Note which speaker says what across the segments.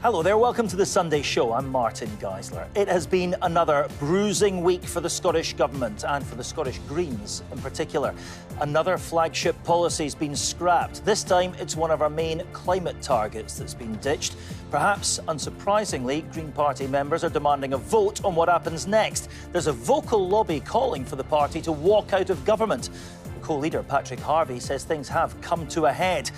Speaker 1: Hello there, welcome to the Sunday Show. I'm Martin Geisler. It has been another bruising week for the Scottish Government and for the Scottish Greens in particular. Another flagship policy's been scrapped. This time it's one of our main climate targets that's been ditched. Perhaps unsurprisingly, Green Party members are demanding a vote on what happens next. There's a vocal lobby calling for the party to walk out of government. The co-leader, Patrick Harvey, says things have come to a head.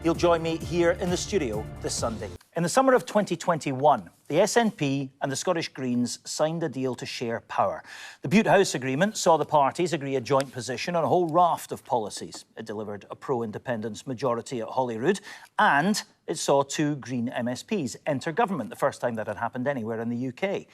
Speaker 1: He'll join me here in the studio this Sunday. In the summer of 2021, the SNP and the Scottish Greens signed a deal to share power. The Bute House Agreement saw the parties agree a joint position on a whole raft of policies. It delivered a pro-independence majority at Holyrood, and it saw two Green MSPs enter government, the first time that had happened anywhere in the UK.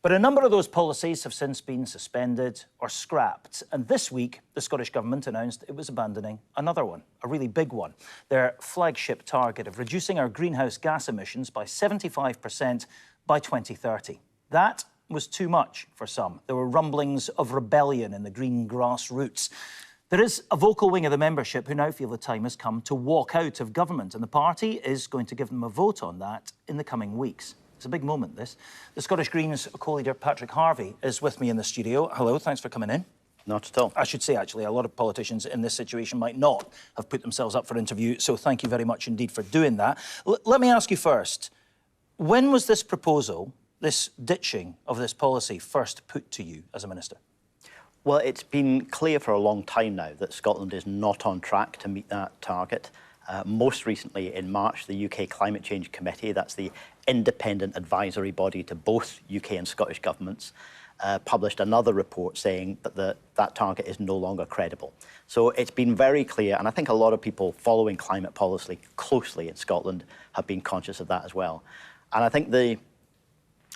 Speaker 1: But a number of those policies have since been suspended or scrapped. And this week, the Scottish Government announced it was abandoning another one, a really big one. Their flagship target of reducing our greenhouse gas emissions by 75% by 2030. That was too much for some. There were rumblings of rebellion in the green grassroots. There is a vocal wing of the membership who now feel the time has come to walk out of government, and the party is going to give them a vote on that in the coming weeks. It's a big moment, this. The Scottish Greens co-leader Patrick Harvey is with me in the studio. Hello, thanks for coming in.
Speaker 2: Not at all.
Speaker 1: I should say, actually, a lot of politicians in this situation might not have put themselves up for interview, so thank you very much indeed for doing that. Let me ask you first, when was this proposal, this ditching of this policy, first put to you as a minister?
Speaker 2: Well, it's been clear for a long time now that Scotland is not on track to meet that target. Most recently, in March, the UK Climate Change Committee, that's the independent advisory body to both UK and Scottish governments, published another report saying that that target is no longer credible. So it's been very clear, and I think a lot of people following climate policy closely in Scotland have been conscious of that as well. And I think the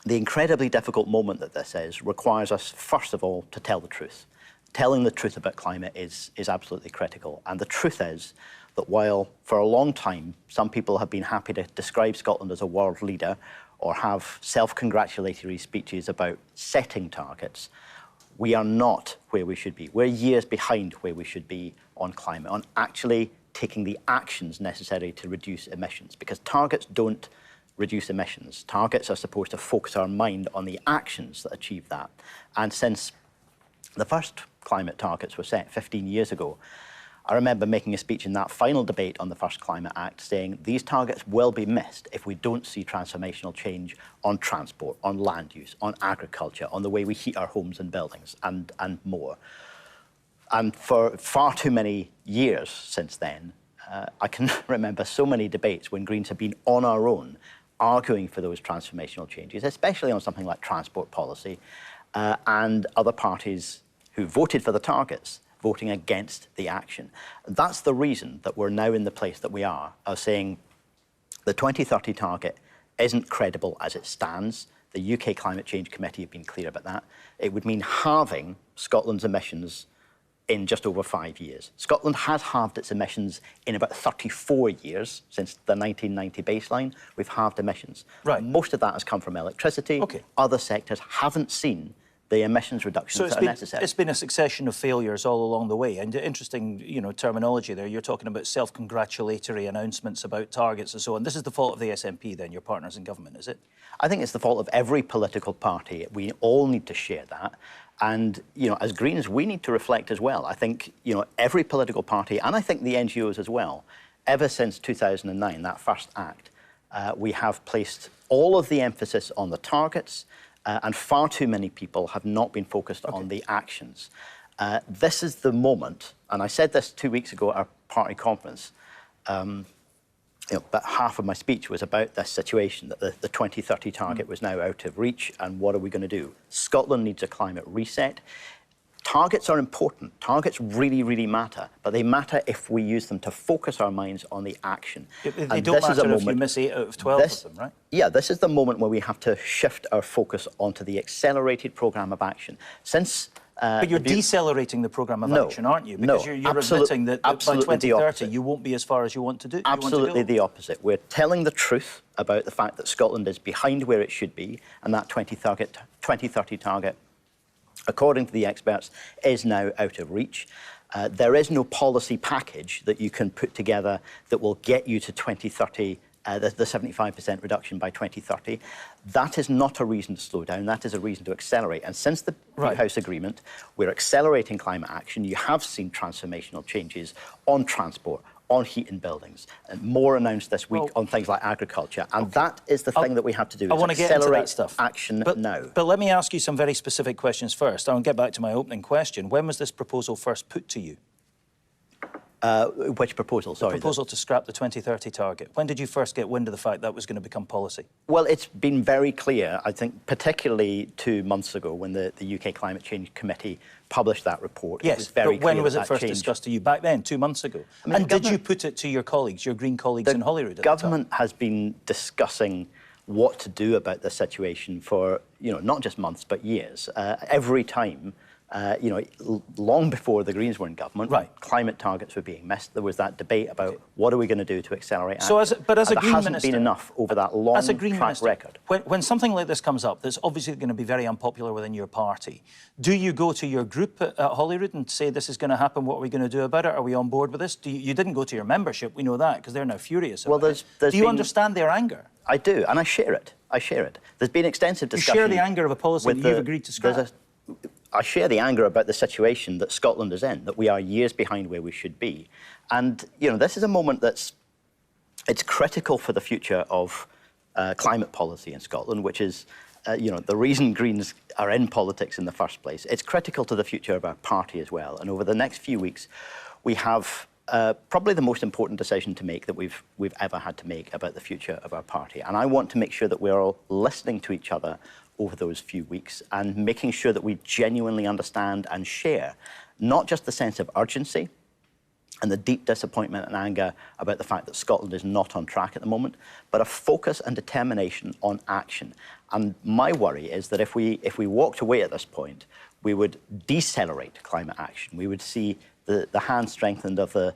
Speaker 2: incredibly difficult moment that this is requires us, first of all, to tell the truth. Telling the truth about climate is absolutely critical. And the truth is that while for a long time some people have been happy to describe Scotland as a world leader or have self-congratulatory speeches about setting targets, we are not where we should be. We're years behind where we should be on climate, on actually taking the actions necessary to reduce emissions, because targets don't reduce emissions. Targets are supposed to focus our mind on the actions that achieve that. And since the first climate targets were set 15 years ago, I remember making a speech in that final debate on the first Climate Act saying these targets will be missed if we don't see transformational change on transport, on land use, on agriculture, on the way we heat our homes and buildings, and more. And for far too many years since then, I can remember so many debates when Greens have been on our own arguing for those transformational changes, especially on something like transport policy, and other parties who voted for the targets voting against the action. That's the reason that we're now in the place that we are, of saying the 2030 target isn't credible as it stands. The UK Climate Change Committee have been clear about that. It would mean halving Scotland's emissions in just over 5 years. Scotland has halved its emissions in about 34 years since the 1990 baseline. We've halved emissions.
Speaker 1: Right.
Speaker 2: Most of that has come from electricity.
Speaker 1: Okay.
Speaker 2: Other sectors haven't seen the emissions reductions that are necessary.
Speaker 1: It's been a succession of failures all along the way. And interesting, terminology there. You're talking about self-congratulatory announcements about targets and so on. This is the fault of the SNP, then, your partners in government, is it?
Speaker 2: I think it's the fault of every political party. We all need to share that. And, as Greens, we need to reflect as well. I think, every political party, and I think the NGOs as well, ever since 2009, that first act, we have placed all of the emphasis on the targets, and far too many people have not been focused on the actions. This is the moment, and I said this 2 weeks ago at our party conference, about half of my speech was about this situation, that the 2030 target was now out of reach, and what are we going to do? Scotland needs a climate reset. Targets are important. Targets really, really matter, but they matter if we use them to focus our minds on the action.
Speaker 1: They don't matter if you miss 8 out of 12 of them, right?
Speaker 2: Yeah, this is the moment where we have to shift our focus onto the accelerated programme of action.
Speaker 1: But you're decelerating the programme of action, aren't you? Because you're admitting that by 2030 you won't be as far as you want to do.
Speaker 2: Absolutely the opposite. We're telling the truth about the fact that Scotland is behind where it should be, and that 2030 target, according to the experts, is now out of reach. There is no policy package that you can put together that will get you to 2030 the 75% reduction by 2030. That is not a reason to slow down. That is a reason to accelerate. And since the House Agreement, we're accelerating climate action. You have seen transformational changes on transport, on heat in buildings, and more announced this week on things like agriculture. And that is the thing that we have to do.
Speaker 1: I want to get into that stuff.
Speaker 2: Action now.
Speaker 1: But let me ask you some very specific questions first. I'll get back to my opening question. When was this proposal first put to you?
Speaker 2: Which proposal? Sorry.
Speaker 1: The proposal to scrap the 2030 target. When did you first get wind of the fact that was going to become policy?
Speaker 2: Well, it's been very clear, I think, particularly 2 months ago when the UK Climate Change Committee published that report.
Speaker 1: Yes,
Speaker 2: it was very
Speaker 1: but when
Speaker 2: clear
Speaker 1: was it first discussed to you? Back then, 2 months ago? I mean, and did you put it to your colleagues, your Green colleagues in Holyrood at the time?
Speaker 2: The government has been discussing what to do about this situation for, not just months, but years. Every time, long before the Greens were in government, climate targets were being missed. There was that debate about what are we going to do to accelerate action.
Speaker 1: So as a Green Minister...
Speaker 2: There hasn't been enough over that long track record.
Speaker 1: When something like this comes up, that's obviously going to be very unpopular within your party, do you go to your group at Holyrood and say this is going to happen, what are we going to do about it? Are we on board with this? You didn't go to your membership, we know that, because they're now furious about it. Do you understand their anger?
Speaker 2: I do, and I share it. There's been extensive discussion...
Speaker 1: You share the anger of a policy that you've agreed to scrap?
Speaker 2: I share the anger about the situation that Scotland is in, that we are years behind where we should be. And, this is a moment it's critical for the future of climate policy in Scotland, which is, the reason Greens are in politics in the first place. It's critical to the future of our party as well. And over the next few weeks, we have probably the most important decision to make that we've ever had to make about the future of our party. And I want to make sure that we're all listening to each other over those few weeks and making sure that we genuinely understand and share not just the sense of urgency and the deep disappointment and anger about the fact that Scotland is not on track at the moment, but a focus and determination on action. And my worry is that if we walked away at this point, we would decelerate climate action. We would see the hand strengthened of the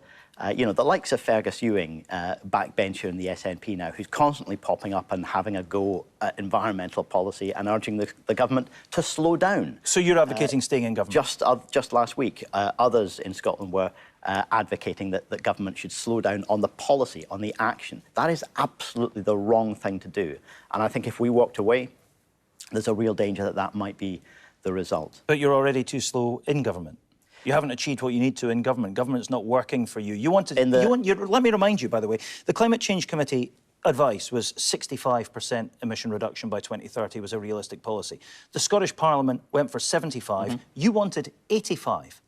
Speaker 2: likes of Fergus Ewing, backbencher in the SNP now, who's constantly popping up and having a go at environmental policy and urging the government to slow down.
Speaker 1: So you're advocating staying in government?
Speaker 2: Just last week, others in Scotland were advocating that the government should slow down on the policy, on the action. That is absolutely the wrong thing to do. And I think if we walked away, there's a real danger that that might be the result.
Speaker 1: But you're already too slow in government. You haven't achieved what you need to in government. Government's not working for you. Let me remind you, by the way, the Climate Change Committee advice was 65% emission reduction by 2030 was a realistic policy. The Scottish Parliament went for 75. You wanted 85.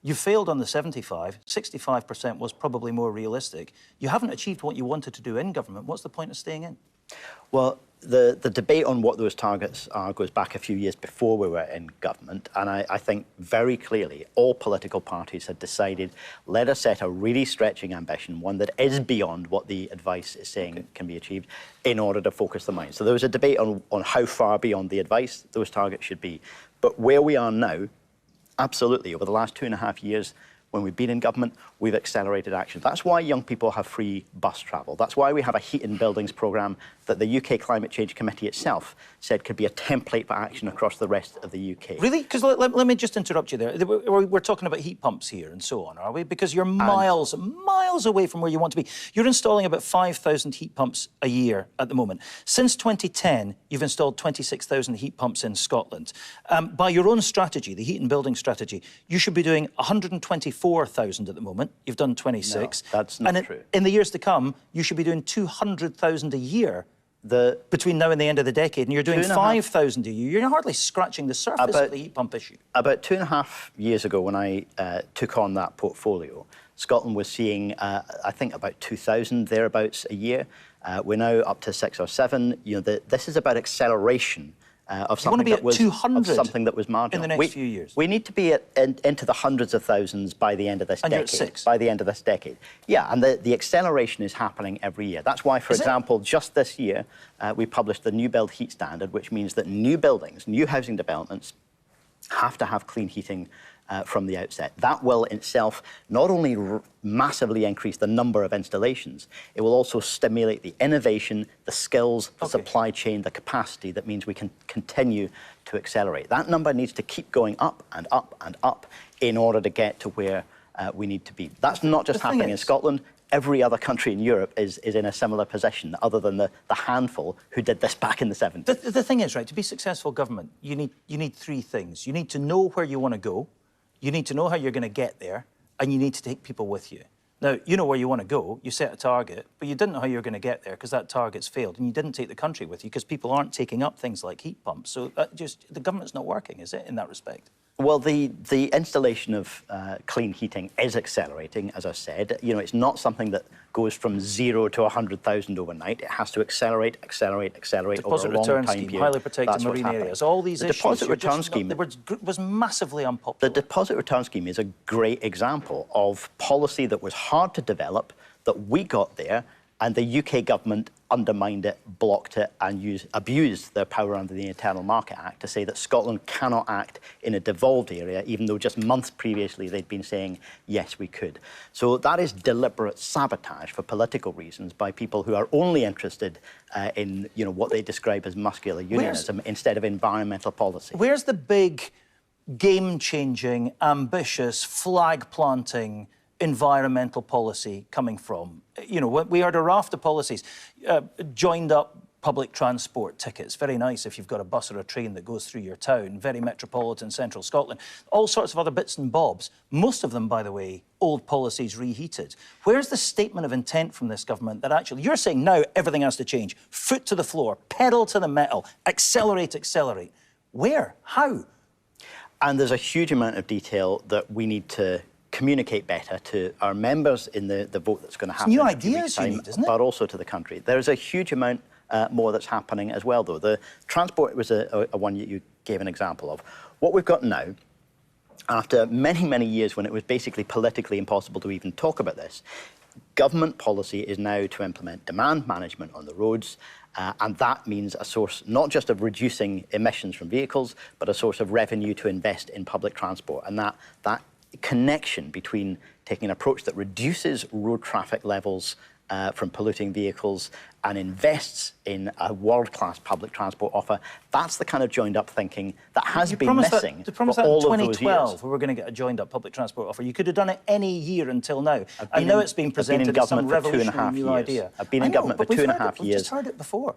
Speaker 1: You failed on the 75. 65% was probably more realistic. You haven't achieved what you wanted to do in government. What's the point of staying in?
Speaker 2: Well, the debate on what those targets are goes back a few years before we were in government, and I think very clearly all political parties had decided, let us set a really stretching ambition, one that is beyond what the advice is saying can be achieved, in order to focus the mind. So there was a debate on how far beyond the advice those targets should be. But where we are now, absolutely, over the last 2.5 years, when we've been in government, we've accelerated action. That's why young people have free bus travel. That's why we have a heat in buildings programme that the UK Climate Change Committee itself said could be a template for action across the rest of the UK.
Speaker 1: Really? Because let me just interrupt you there. We're talking about heat pumps here and so on, are we? Because you're miles away from where you want to be. You're installing about 5,000 heat pumps a year at the moment. Since 2010, you've installed 26,000 heat pumps in Scotland. By your own strategy, the heat and building strategy, you should be doing 124,000 at the moment. You've done 26.
Speaker 2: No, that's not true.
Speaker 1: In the years to come, you should be doing 200,000 a year between now and the end of the decade, and you're doing 5,000 a year. You're hardly scratching the surface of the heat pump issue. About
Speaker 2: 2.5 years ago, when I took on that portfolio, Scotland was seeing, I think, about 2,000 thereabouts a year. We're now up to 6 or 7. This is about acceleration of something that was marginal.
Speaker 1: In the next few years.
Speaker 2: We need to be into the hundreds of thousands by the end of this decade.
Speaker 1: You're at 6.
Speaker 2: By the end of this decade. Yeah, and the acceleration is happening every year. That's why, for example, just this year, we published the New Build Heat Standard, which means that new buildings, new housing developments, have to have clean heating from the outset. That will in itself not only massively increase the number of installations, it will also stimulate the innovation, the skills, the supply chain, the capacity that means we can continue to accelerate. That number needs to keep going up and up and up in order to get to where we need to be. That's not just happening in Scotland. Every other country in Europe is in a similar position, other than the handful who did this back in the 70s.
Speaker 1: The thing is, right, to be successful government, you need three things. You need to know where you want to go, you need to know how you're going to get there, and you need to take people with you. Now, you know where you want to go, you set a target, but you didn't know how you were going to get there because that target's failed, and you didn't take the country with you because people aren't taking up things like heat pumps. So the government's not working, is it, in that respect?
Speaker 2: Well, the installation of clean heating is accelerating, as I said. You know, it's not something that goes from 0 to 100,000 overnight. It has to accelerate over a long time period.
Speaker 1: Highly protected marine areas, all these issues.
Speaker 2: The deposit return scheme
Speaker 1: was massively unpopular.
Speaker 2: The deposit return scheme is a great example of policy that was hard to develop, that we got there, and the UK government undermined it, blocked it, and abused their power under the Internal Market Act to say that Scotland cannot act in a devolved area, even though just months previously they'd been saying, yes, we could. So that is deliberate sabotage for political reasons by people who are only interested in what they describe as muscular unionism instead of environmental policy.
Speaker 1: Where's the big, game-changing, ambitious, flag-planting environmental policy coming from? You know, we heard a raft of policies, joined up public transport tickets, very nice if you've got a bus or a train that goes through your town, very metropolitan central Scotland, all sorts of other bits and bobs, most of them, by the way, old policies reheated. Where's the statement of intent from this government that actually, you're saying now everything has to change, foot to the floor, pedal to the metal, accelerate, accelerate. Where? How?
Speaker 2: And there's a huge amount of detail that we need to communicate better to our members in the vote that's going to happen
Speaker 1: new
Speaker 2: in a
Speaker 1: ideas
Speaker 2: few weeks' time,
Speaker 1: you need, isn't it?
Speaker 2: but also to the country. There's a huge amount more that's happening as well, though. The transport was a one you gave an example of. What we've got now, after many, many years when it was basically politically impossible to even talk about this, government policy is now to implement demand management on the roads, and that means a source not just of reducing emissions from vehicles, but a source of revenue to invest in public transport. And that connection between taking an approach that reduces road traffic levels from polluting vehicles and invests in a world-class public transport offer, that's the kind of joined-up thinking that has been missing for all of those years.
Speaker 1: 2012, we were going to get a joined-up public transport offer. You could have done it any year until now. And now it's being presented as some revolutionary new idea.
Speaker 2: I've been in government for 2.5 years.
Speaker 1: We've just heard it before.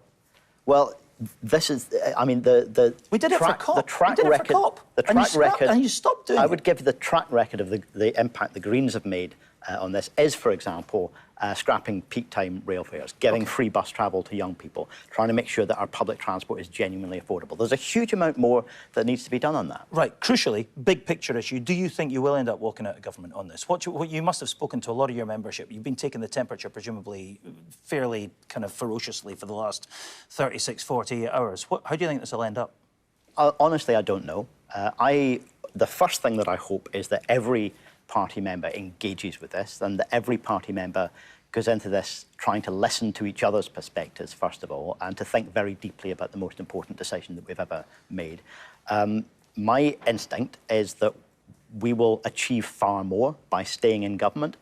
Speaker 2: Well, this is, I mean,
Speaker 1: we did it for COP.
Speaker 2: The track
Speaker 1: we did
Speaker 2: record,
Speaker 1: it for COP.
Speaker 2: the track record,
Speaker 1: and you stopped doing it.
Speaker 2: I would give the track record of the impact the Greens have made on this is, for example, scrapping peak time rail fares, giving free bus travel to young people, trying to make sure that our public transport is genuinely affordable. There's a huge amount more that needs to be done on that.
Speaker 1: Right, crucially, big picture issue, do you think you will end up walking out of government on this? You must have spoken to a lot of your membership. You've been taking the temperature, presumably, fairly kind of ferociously for the last 36, 48 hours. How do you think this will end up?
Speaker 2: Honestly, I don't know. The first thing that I hope is that every party member engages with this, and that every party member goes into this trying to listen to each other's perspectives, first of all, and to think very deeply about the most important decision that we've ever made. My instinct is that we will achieve far more by staying in government,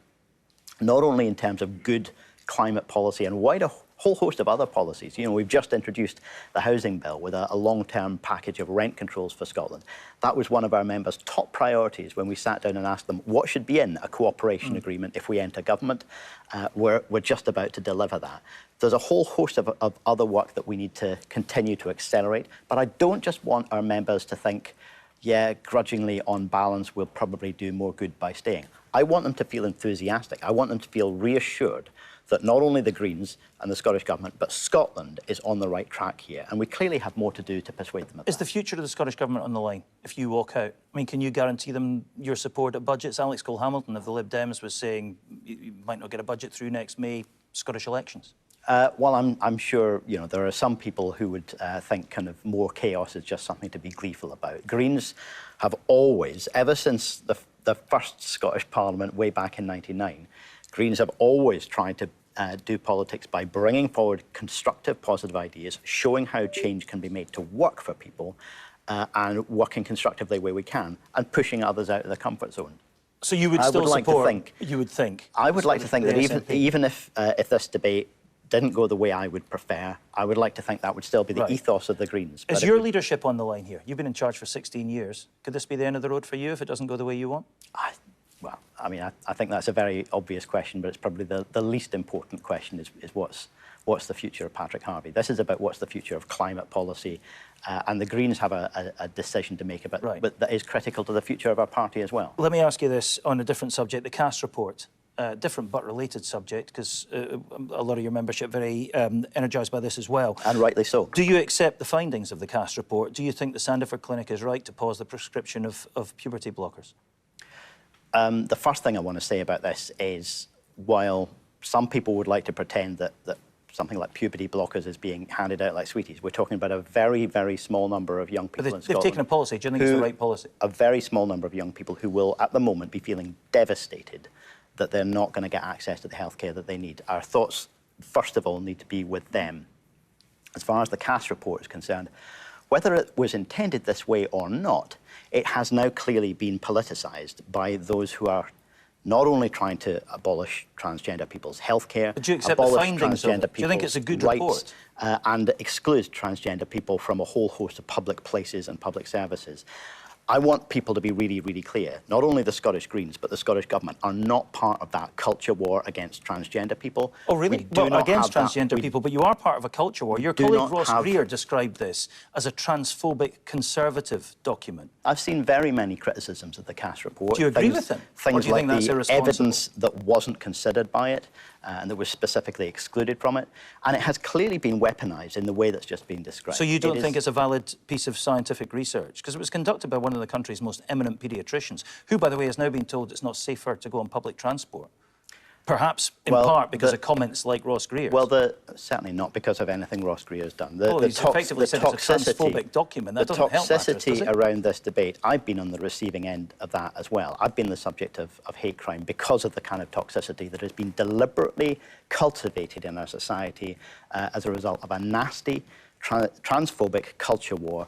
Speaker 2: not only in terms of good climate policy and a whole host of other policies. You know, we've just introduced the housing bill with a long-term package of rent controls for Scotland. That was one of our members' top priorities when we sat down and asked them what should be in a cooperation agreement if we enter government. We're just about to deliver that. There's a whole host of other work that we need to continue to accelerate, but I don't just want our members to think, yeah, grudgingly, on balance, we'll probably do more good by staying. I want them to feel enthusiastic. I want them to feel reassured that not only the Greens and the Scottish Government, but Scotland is on the right track here. And we clearly have more to do to persuade them of that.
Speaker 1: Is the future of the Scottish Government on the line if you walk out? I mean, can you guarantee them your support at budgets? Alex Cole-Hamilton of the Lib Dems was saying you might not get a budget through next May, Scottish elections.
Speaker 2: Well, I'm sure, you know, there are some people who would think kind of more chaos is just something to be gleeful about. Greens have always, ever since the first Scottish Parliament way back in 1999, Greens have always tried to do politics by bringing forward constructive, positive ideas, showing how change can be made to work for people, and working constructively where we can, and pushing others out of their comfort zone.
Speaker 1: So you would still support, you would think?
Speaker 2: I would like to think that even if this debate didn't go the way I would prefer, I would like to think that would still be the ethos of the Greens.
Speaker 1: Is your leadership on the line here? You've been in charge for 16 years. Could this be the end of the road for you if it doesn't go the way you want?
Speaker 2: Well, I mean, I think that's a very obvious question, but it's probably the least important question is what's the future of Patrick Harvey? This is about what's the future of climate policy, and the Greens have a decision to make about, but that is critical to the future of our party as well.
Speaker 1: Let me ask you this on a different subject, the Cass report. Different but related subject, because a lot of your membership very energised by this as well.
Speaker 2: And rightly so.
Speaker 1: Do you accept the findings of the Cass report? Do you think the Sandiford Clinic is right to pause the prescription of puberty blockers?
Speaker 2: The first thing I want to say about this is, while some people would like to pretend that something like puberty blockers is being handed out like sweeties, we're talking about a very, very small number of young people in Scotland.
Speaker 1: They've taken a policy. Do you think it's the right policy?
Speaker 2: A very small number of young people who will, at the moment, be feeling devastated that they're not going to get access to the healthcare that they need. Our thoughts, first of all, need to be with them. As far as the Cass report is concerned, whether it was intended this way or not, it has now clearly been politicised by those who are not only trying to abolish transgender people's healthcare,
Speaker 1: but do you accept the findings of it? Do you think it's a good report?
Speaker 2: And exclude transgender people from a whole host of public places and public services. I want people to be really, really clear. Not only the Scottish Greens, but the Scottish Government are not part of that culture war against transgender people.
Speaker 1: Oh, really? Well, against transgender people, but you are part of a culture war. Your colleague Ross Greer described this as a transphobic conservative document.
Speaker 2: I've seen very many criticisms of the Cass report.
Speaker 1: Do you agree with him?
Speaker 2: Things like the evidence that wasn't considered by it, and that was specifically excluded from it. And it has clearly been weaponised in the way that's just been described.
Speaker 1: So you don't think it's a valid piece of scientific research? Because it was conducted by one of the country's most eminent paediatricians, who, by the way, has now been told it's not safer to go on public transport. Perhaps, in part, because of comments like Ross Greer's.
Speaker 2: Well, certainly not because of anything Ross Greer's done.
Speaker 1: He's effectively said it's a transphobic document. That doesn't help matters, does it?
Speaker 2: The toxicity around this debate, I've been on the receiving end of that as well. I've been the subject of hate crime because of the kind of toxicity that has been deliberately cultivated in our society as a result of a nasty, transphobic culture war.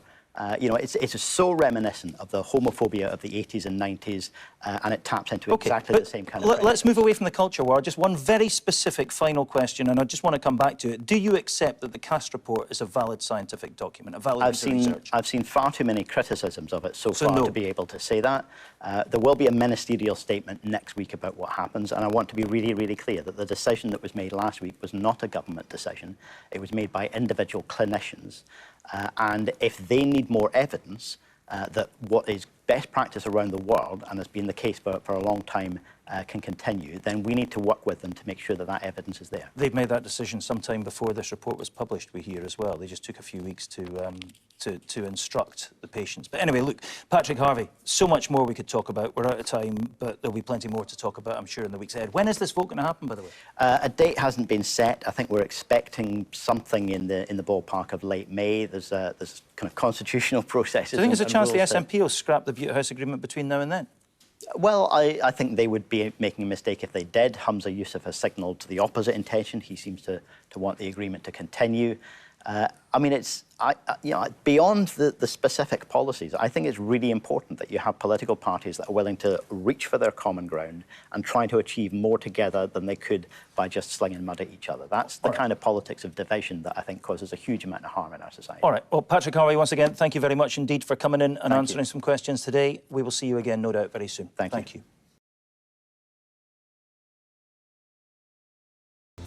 Speaker 2: You know, it's so reminiscent of the homophobia of the 80s and 90s, and it taps into exactly the same kind of...
Speaker 1: Let's move away from the culture war. Just one very specific final question, and I just want to come back to it. Do you accept that the Cass report is a valid scientific document, a valid piece of research?
Speaker 2: I've seen far too many criticisms of it so far to be able to say that. There will be a ministerial statement next week about what happens, and I want to be really, really clear that the decision that was made last week was not a government decision. It was made by individual clinicians. And if they need more evidence that what is best practice around the world, and has been the case for a long time, can continue, then we need to work with them to make sure that that evidence is there.
Speaker 1: They've made that decision sometime before this report was published, we hear as well. They just took a few weeks to instruct the patients. But anyway, look, Patrick Harvey, so much more we could talk about. We're out of time, but there'll be plenty more to talk about, I'm sure, in the weeks ahead. When is this vote going to happen, by the way?
Speaker 2: A date hasn't been set. I think we're expecting something in the ballpark of late May. There's kind of constitutional processes.
Speaker 1: Do you think there's a chance the SNP will scrap the Butte House agreement between now and then?
Speaker 2: Well, I think they would be making a mistake if they did. Humza Yousaf has signalled the opposite intention. He seems to want the agreement to continue. I mean, you know, beyond the specific policies, I think it's really important that you have political parties that are willing to reach for their common ground and try to achieve more together than they could by just slinging mud at each other. That's the kind of politics of division that I think causes a huge amount of harm in our society. All
Speaker 1: right. Well, Patrick Harvey, once again, thank you very much indeed for coming in and answering some questions today. We will see you again, no doubt, very soon.
Speaker 2: Thank you.